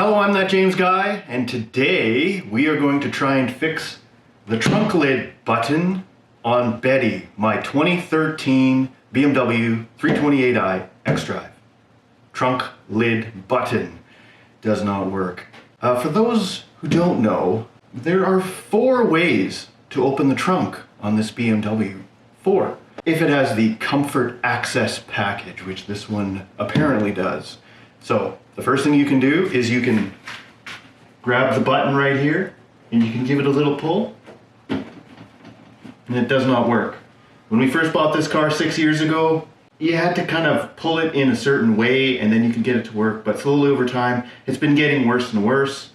Hello, I'm that James guy, and today we are going to try and fix the trunk lid button on Betty, my 2013 BMW 328i xDrive. Trunk lid button does not work. For those who don't know, there are 4 ways to open the trunk on this BMW. 4. If it has the comfort access package, which this one apparently does. So the first thing you can do is you can grab the button right here and you can give it a little pull, and it does not work. When we first bought this car 6 years ago, you had to kind of pull it in a certain way and then you can get it to work, but slowly over time it's been getting worse and worse,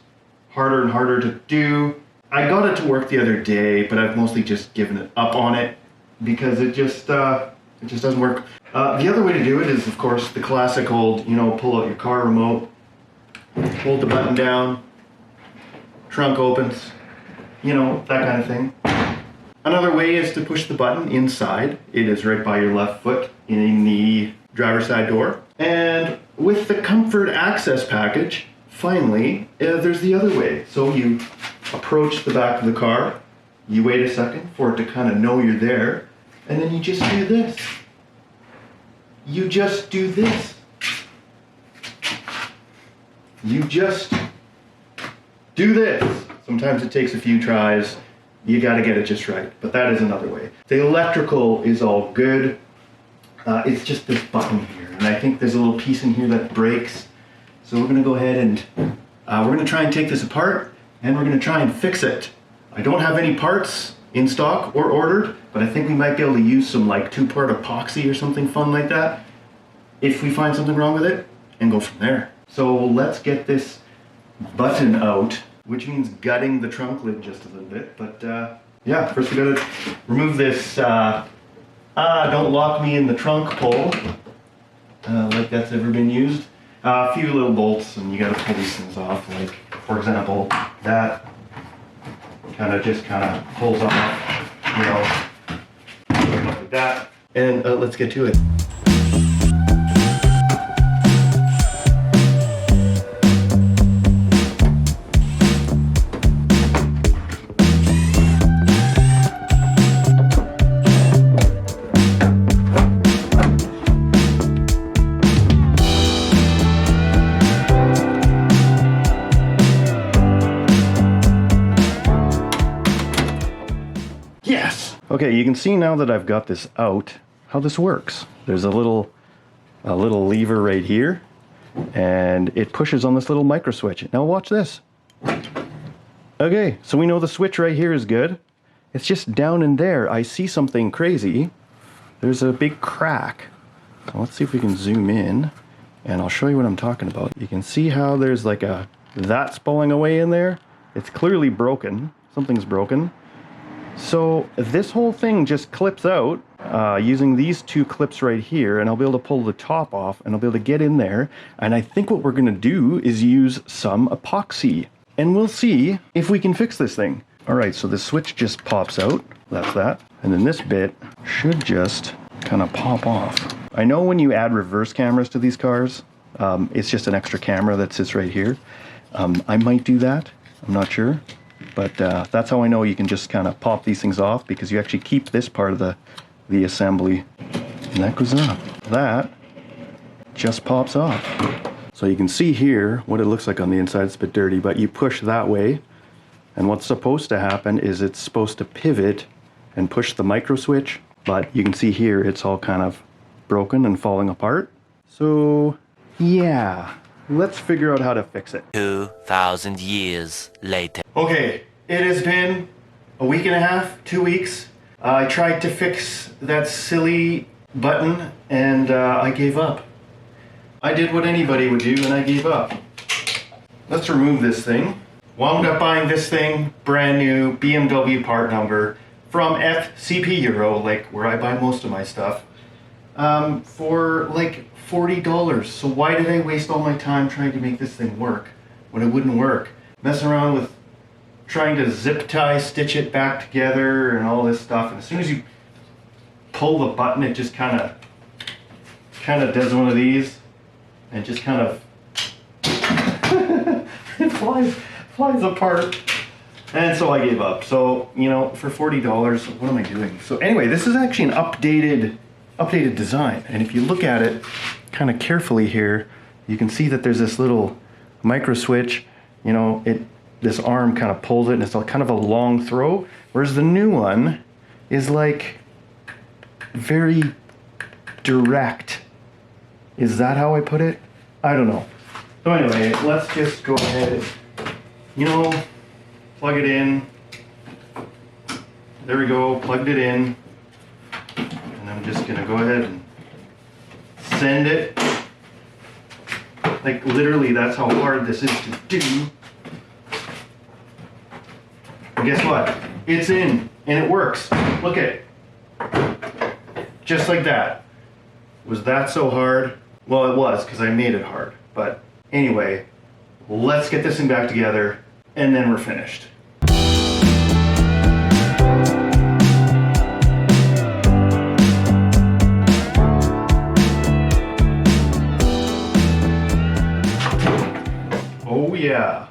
harder and harder to do. I got it to work the other day, but I've mostly just given it up on it because it just doesn't work. The other way to do it is, of course, the classic old, pull out your car remote, hold the button down, trunk opens, that kind of thing. Another way is to push the button inside. It is right by your left foot in the driver's side door. And with the comfort access package, finally, there's the other way. So you approach the back of the car, you wait a second for it to kind of know you're there, and then you just do this. You just do this. You just do this. Sometimes it takes a few tries. You got to get it just right, but that is another way. The electrical is all good. It's just this button here, and I think there's a little piece in here that breaks. So we're going to go ahead and we're going to try and take this apart, and we're going to try and fix it. I don't have any parts in stock or ordered, but I think we might be able to use some like 2-part epoxy or something fun like that if we find something wrong with it, and go from there. So let's get this button out, which means gutting the trunk lid just a little bit. But yeah, first we gotta remove this don't lock me in the trunk pole, like that's ever been used. A few little bolts, and you gotta pull these things off, like for example that just pulls off, like that. And let's get to it. Yes! Okay, you can see now that I've got this out, how this works. There's a little lever right here, and it pushes on this little micro switch. Now watch this. Okay, so we know the switch right here is good. It's just down in there, I see something crazy. There's a big crack. So let's see if we can zoom in, and I'll show you what I'm talking about. You can see how there's like that's pulling away in there. It's clearly broken. Something's broken. So this whole thing just clips out using these 2 clips right here, and I'll be able to pull the top off and I'll be able to get in there, and I think what we're going to do is use some epoxy, and we'll see if we can fix this thing. Alright, so the switch just pops out, that's that, and then this bit should just kind of pop off. I know when you add reverse cameras to these cars, it's just an extra camera that sits right here. I might do that, I'm not sure. But that's how I know you can just kind of pop these things off, because you actually keep this part of the assembly. And that goes up. That just pops off. So you can see here what it looks like on the inside. It's a bit dirty, but you push that way. And what's supposed to happen is it's supposed to pivot and push the micro switch. But you can see here it's all kind of broken and falling apart. So yeah. Let's figure out how to fix it. 2,000 years later. Okay, it has been a week and a half, 2 weeks. I tried to fix that silly button and I gave up. I did what anybody would do and I gave up. Let's remove this thing. Wound up buying this thing, brand new, BMW part number, from FCP Euro, like where I buy most of my stuff, for like $40. So why did I waste all my time trying to make this thing work when it wouldn't work? Messing around with trying to zip tie, stitch it back together and all this stuff. And as soon as you pull the button, it just kind of does one of these and just kind of flies apart. And so I gave up. So, you know, for $40, what am I doing? So anyway, this is actually an updated design. And if you look at it kind of carefully here, you can see that there's this little micro switch. You know, this arm kind of pulls it, and it's kind of a long throw. Whereas the new one is like very direct. Is that how I put it? I don't know. So anyway, let's just go ahead, you know, plug it in. There we go, plugged it in. And I'm just gonna go ahead and send it. Like literally, that's how hard this is to do. And guess what? It's in, and it works. Look at it. Just like that. Was that so hard? Well, it was, because I made it hard. But anyway, let's get this thing back together, and then we're finished. Oh yeah.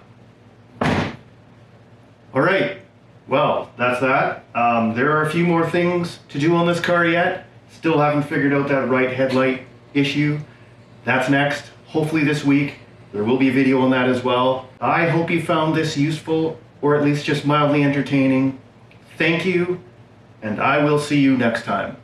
All right, well, that's that. There are a few more things to do on this car yet. Still haven't figured out that right headlight issue. That's next, hopefully this week. There will be a video on that as well. I hope you found this useful, or at least just mildly entertaining. Thank you, and I will see you next time.